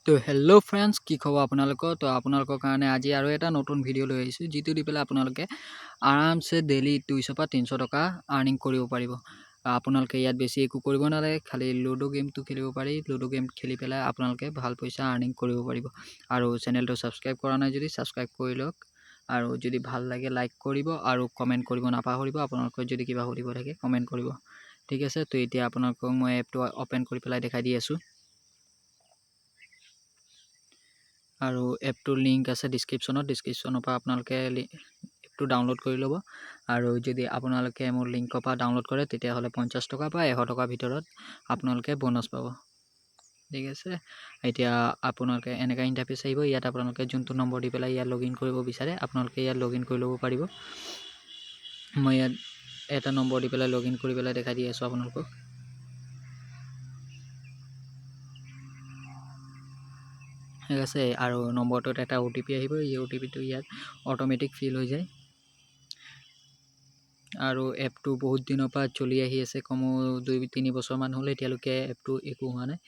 তো hello' friends, কি খবৰ আপোনালোকৰ? তো আপোনালোকৰ কাৰণে আজি আৰু এটা নতুন ভিডিঅ' লৈ আহিছোঁ, যিটো দি পেলাই আপোনালোকে আৰামছে ডেইলি 200 পৰা 300 টকা আৰ্নিং কৰিব পাৰিব। আপোনালোকে ইয়াত বেছি একো কৰিব নালাগে, খালি লুডো গেমটো খেলিব পাৰি। লুডো গেম খেলি পেলাই আপোনালোকে ভাল পইচা আৰ্নিং কৰিব পাৰিব। আৰু চেনেলটো ছাবস্ক্ৰাইব কৰা নাই যদি ছাবস্ক্ৰাইব কৰি লওক, আৰু যদি ভাল লাগে লাইক কৰিব আৰু কমেণ্ট কৰিব নাপাহৰিব। আপোনালোকৰ যদি কিবা সুধিব থাকে কমেণ্ট কৰিব, ঠিক আছে? তো এতিয়া আপোনালোকক মই এপটো অ'পেন কৰি পেলাই দেখাই দি আছোঁ। আৰু এপটোৰ লিংক আছে ডিছক্ৰিপশ্যনৰ পৰা আপোনালোকে এপটো ডাউনলোড কৰি ল'ব। আৰু যদি আপোনালোকে মোৰ লিংকৰ পৰা ডাউনলোড কৰে তেতিয়াহ'লে 50 টকা বা 100 টকাৰ ভিতৰত আপোনালোকে বোনাছ পাব, ঠিক আছে? এতিয়া আপোনালোকে এনেকুৱা ইণ্টাৰফেচ আহিব। ইয়াত আপোনালোকে যোনটো নম্বৰ দি পেলাই ইয়াত লগ ইন কৰিব বিচাৰে আপোনালোকে ইয়াত লগ ইন কৰি ল'ব পাৰিব। মই ইয়াত এটা নম্বৰ দি পেলাই লগ ইন কৰি পেলাই দেখাই দি আছোঁ আপোনালোকক। ঠিক আছে, আৰু নম্বৰটোত এটা OTP আহিব। এই OTPটো ইয়াত অট'মেটিক ফিল হৈ যায়। আৰু এপটো বহুত দিনৰ পৰা চলি আহি আছে, কমেও 2-3 বছৰমান হ'ল এতিয়ালৈকে এপটো একো হোৱা নাই।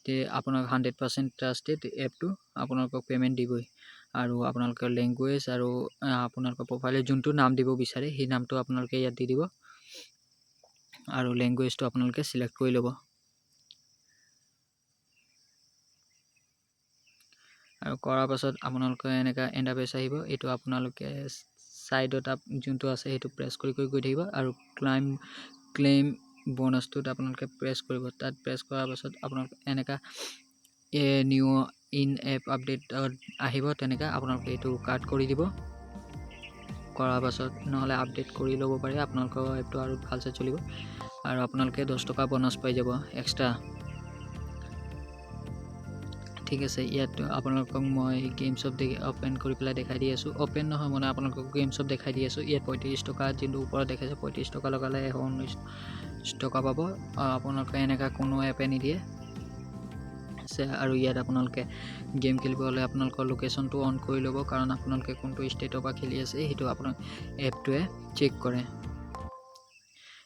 তে আপোনাক 100% ট্ৰাষ্টেড এপটো আপোনালোকক পে'মেণ্ট দিবই। আৰু আপোনালোকৰ লেংগুৱেজ আৰু আপোনালোকৰ প্ৰফাইলত যোনটো নাম দিব বিচাৰে সেই নামটো আপোনালোকে ইয়াত দি দিব, আৰু লেংগুৱেজটো আপোনালোকে চিলেক্ট কৰি ল'ব। আৰু কৰাৰ পাছত আপোনালোকে এনেকুৱা ইণ্টাৰফেচ আহিব। এইটো আপোনালোকে ছাইডত যোনটো আছে সেইটো প্ৰেছ কৰি গৈ থাকিব, আৰু ক্লেইম বোনাছটোত আপোনালোকে প্ৰেছ কৰিব। তাত প্ৰেছ কৰাৰ পাছত আপোনালোকে এনেকুৱা নিউ ইন এপ আপডেট আহিব। তেনেকৈ আপোনালোকে এইটো কাট কৰি দিব। কৰাৰ পাছত নহ'লে আপডেট কৰি ল'ব পাৰে, আপোনালোকৰ এপটো আৰু ভালছে চলিব। আৰু আপোনালোকে 10 টকা বোনাছ পাই যাব এক্সট্ৰা, ঠিক আছে? ইয়াত আপোনালোকক মই গেমছ অ'পেন কৰি পেলাই দেখাই দি আছোঁ। অ'পেন নহয় মানে আপোনালোকক গেমছত দেখাই দি আছোঁ। ইয়াত 35 টকা যোনটো ওপৰত দেখাইছে 35 টকা লগালে 119 টকা পাব। আপোনালোকে এনেকুৱা কোনো এপে নিদিয়ে আছে। আৰু ইয়াত আপোনালোকে গেম খেলিব হ'লে আপোনালোকৰ লোকেশ্যনটো অন কৰি ল'ব, কাৰণ আপোনালোকে কোনটো ষ্টেটৰ পৰা খেলি আছে সেইটো আপোনাক এপটোৱে চেক কৰে,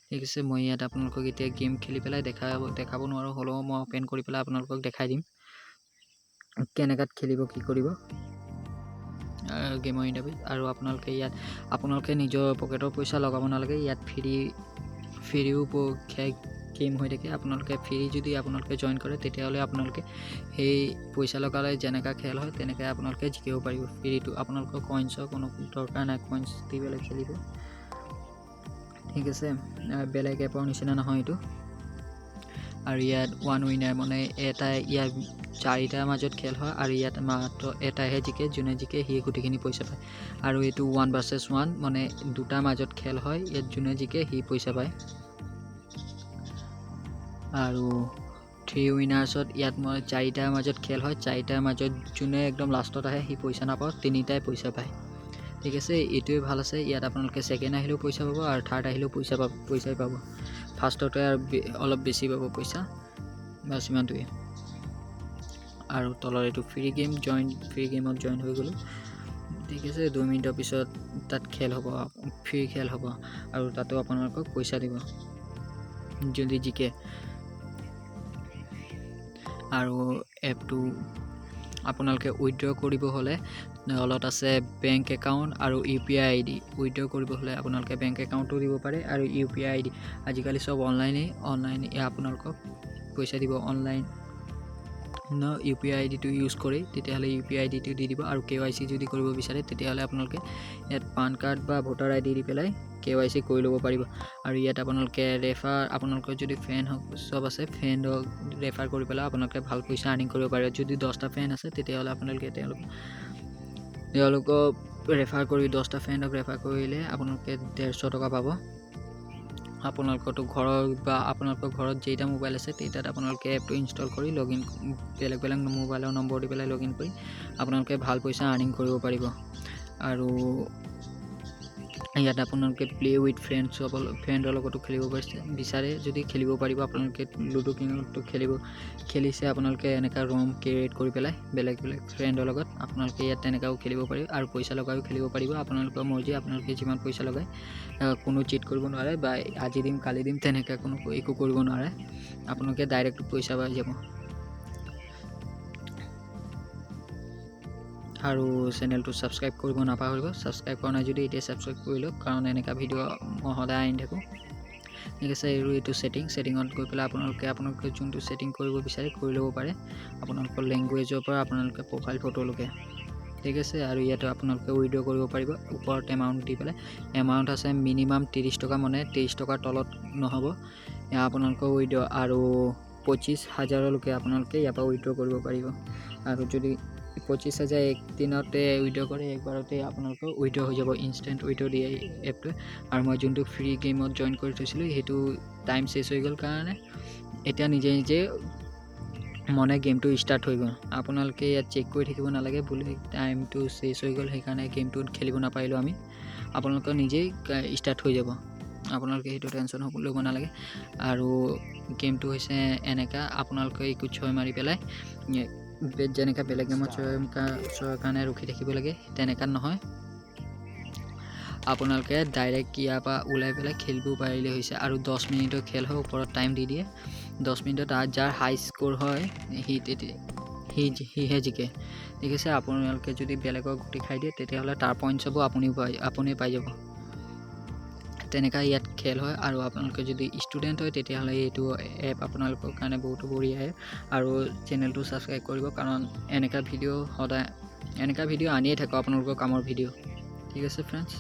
ঠিক আছে? মই ইয়াত আপোনালোকক এতিয়া গেম খেলি পেলাই দেখাব নোৱাৰোঁ, হ'লেও মই অ'পেন কৰি পেলাই আপোনালোকক দেখাই দিম কেনেকাত খেলিব, কি কৰিব গেমৰ ইণ্টাৰফেচ। আৰু আপোনালোকে নিজৰ পকেটৰ পইচা লগাব নালাগে। ইয়াত ফ্ৰীও গেম হৈ থাকে। আপোনালোকে ফ্ৰী যদি আপোনালোকে জইন কৰে তেতিয়াহ'লে আপোনালোকে সেই পইচা লগালে যেনেকুৱা খেল হয় তেনেকৈ আপোনালোকে জিকিব পাৰিব। ফ্ৰীটো আপোনালোকৰ কইনছৰ কোনো দৰকাৰ নাই, কইনছ দি পেলাই খেলিব, ঠিক আছে? বেলেগ এপৰ নিচিনা নহয় এইটো। আৰু ইয়াত ওৱান উইনাৰ মানে ইয়াত 4টাৰ মাজত খেল হয়, আৰু ইয়াত মাত্ৰ এটাইহে জিকে। যোনে জিকে সি গোটেইখিনি পইচা পায়। আৰু এইটো 1 vs 1 মানে 2টাৰ মাজত খেল হয়। ইয়াত যোনে জিকে সি পইচা পায়। আৰু 3 উইনাৰ্ছত ইয়াত 4টাৰ মাজত খেল হয়। 4টাৰ মাজত যোনে একদম লাষ্টত আহে সি পইচা নাপায়, 3টাই পইচা পায়, ঠিক আছে? এইটোৱে ভাল আছে। ইয়াত আপোনালোকে ছেকেণ্ড আহিলেও পইচা পাব, আৰু থাৰ্ড আহিলেও পইচাই পাব। ফাৰ্ষ্টতে আৰু অলপ বেছি পাব পইচা, বাছ ইমানটোৱে। আৰু তলৰ এইটো ফ্ৰী গেমত জইন হৈ গ'লোঁ, ঠিক আছে? 2 মিনিটৰ পিছত তাত খেল হ'ব, ফ্ৰী খেল হ'ব, আৰু তাতো আপোনালোকক পইচা দিব যদি জিকে। আৰু এপটো আপোনালোকে উইথড্ৰ কৰিব হ'লে তলত আছে বেংক একাউণ্ট আৰু UPI ID। উইথড্ৰ কৰিব হ'লে আপোনালোকে বেংক একাউণ্টো দিব পাৰে আৰু UPI ID। আজিকালি চব অনলাইনে আপোনালোকক পইচা দিব অনলাইন UPI IDটো ইউজ কৰি। তেতিয়াহ'লে UPI IDটো দি দিব। আৰু KYC যদি কৰিব বিচাৰে তেতিয়াহ'লে আপোনালোকে ইয়াত পান কাৰ্ড বা ভোটাৰ ID দি পেলাই KYC কৰি ল'ব পাৰিব। আৰু ইয়াত আপোনালোকে আপোনালোকৰ যদি ফ্ৰেণ্ড চব আছে, ফ্ৰেণ্ডক ৰেফাৰ কৰি পেলাই আপোনালোকে ভাল পইচা আৰ্নিং কৰিব পাৰে। যদি 10টা ফ্ৰেণ্ড আছে তেতিয়াহ'লে আপোনালোকে তেওঁলোকক ৰেফাৰ কৰি 10টা ফ্ৰেণ্ডক ৰেফাৰ কৰিলে আপোনালোকে 150 টকা পাব। আপোনালোকৰ ঘৰত যেইটা মোবাইল আছে তেইটাত আপোনালোকে এপটো ইনষ্টল কৰি বেলেগ মোবাইলৰ নম্বৰ দি পেলাই লগ ইন কৰি আপোনালোকে ভাল পইচা আৰ্নিং কৰিব পাৰিব। আৰু ইয়াত আপোনালোকে প্লে উইথ ফ্ৰেণ্ডৰ লগতো খেলিব বিচাৰে যদি খেলিব পাৰিব। আপোনালোকে লুডো কিংটো খেলিছে আপোনালোকে এনেকুৱা ৰুম ক্ৰিয়েট কৰি পেলাই বেলেগ ফ্ৰেণ্ডৰ লগত আপোনালোকে ইয়াত তেনেকাও খেলিব পাৰিব, আৰু পইচা লগাইও খেলিব পাৰিব। আপোনালোকৰ মৰ্জি, আপোনালোকে যিমান পইচা লগায়। কোনো চিট কৰিব নোৱাৰে, বা আজি দিম কালি দিম তেনেকৈ একো কৰিব নোৱাৰে। আপোনালোকে ডাইৰেক্ট পইচা পাই যাব। আৰু চেনেলটো ছাবস্ক্ৰাইব কৰিব নাপাহৰিব। ছাবস্ক্ৰাইব কৰা নাই যদি এতিয়া ছাবস্ক্ৰাইব কৰি লওক, কাৰণ এনেকুৱা ভিডিঅ' মই সদায় আনি থাকোঁ। ঠিক আছে, আৰু এইটো ছেটিঙত গৈ পেলাই আপোনালোকে যোনটো ছেটিং কৰিব বিচাৰে কৰি ল'ব পাৰে, আপোনালোকৰ লেংগুৱেজৰ পৰা আপোনালোকে প্ৰফাইল ফটোলৈকে। ঠিক আছে, আৰু ইয়াতে আপোনালোকে উইড্ৰ কৰিব পাৰিব ওপৰত এমাউণ্ট দি পেলাই। এমাউণ্ট আছে মিনিমাম 30 টকা, মানে 30 টকাৰ তলত নহ'ব আপোনালোকৰ উইড্ৰ, আৰু 25,000লৈকে আপোনালোকে ইয়াৰ পৰা উইড্ৰ কৰিব পাৰিব। আৰু যদি 25,000 একদিনতে উইড্ৰ কৰে, একবাৰতে আপোনালোকৰ উইড্ৰ হৈ যাব, ইনষ্টেণ্ট উইড্ৰ দিয়ে এপটোৱে। আৰু মই যোনটো ফ্ৰী গেমত জইন কৰি থৈছিলোঁ সেইটো টাইম চেছ হৈ গ'ল কাৰণে এতিয়া নিজে মনে গেমটো ষ্টাৰ্ট হৈ গ'ল। আপোনালোকে ইয়াত চেক কৰি থাকিব নালাগে বুলি টাইমটো চেছ হৈ গ'ল সেইকাৰণে গেমটো খেলিব নাপাৰিলোঁ আমি। আপোনালোকৰ নিজেই ষ্টাৰ্ট হৈ যাব, আপোনালোকে সেইটো টেনশ্যন ল'ব নালাগে। আৰু গেমটো হৈছে এনেকুৱা, আপোনালোকে একো ছয় মাৰি পেলাই যেনেকৈ বেলেগ গেমত ছয়ৰ কাৰণে ৰখি থাকিব লাগে তেনেকুৱা নহয়। আপোনালোকে ডাইৰেক্ট ইয়াৰ পৰা ওলাই পেলাই খেলিব পাৰিলে হৈছে। আৰু 10 মিনিটৰ খেল হয়, ওপৰত টাইম দি দিয়ে। 10 মিনিটত যাৰ হাই স্ক'ৰ হয় সিহে জিকে। ঠিক আছে, আপোনালোকে যদি বেলেগৰ গুটি খাই দিয়ে তেতিয়াহ'লে তাৰ পইণ্টছ হ'ব, আপুনি পাই যাব। তেনেকুৱা ইয়াত খেল হয়। আৰু আপোনালোকে যদি ষ্টুডেণ্ট হয় তেতিয়াহ'লে এইটো এপ আপোনালোকৰ কাৰণে বহুতো বঢ়িয়া এপ। আৰু চেনেলটো ছাবস্ক্ৰাইব কৰিব, কাৰণ এনেকুৱা ভিডিঅ' আনিয়ে থাকোঁ আপোনালোকৰ কামৰ ভিডিঅ'। ঠিক আছে ফ্ৰেণ্ডছ।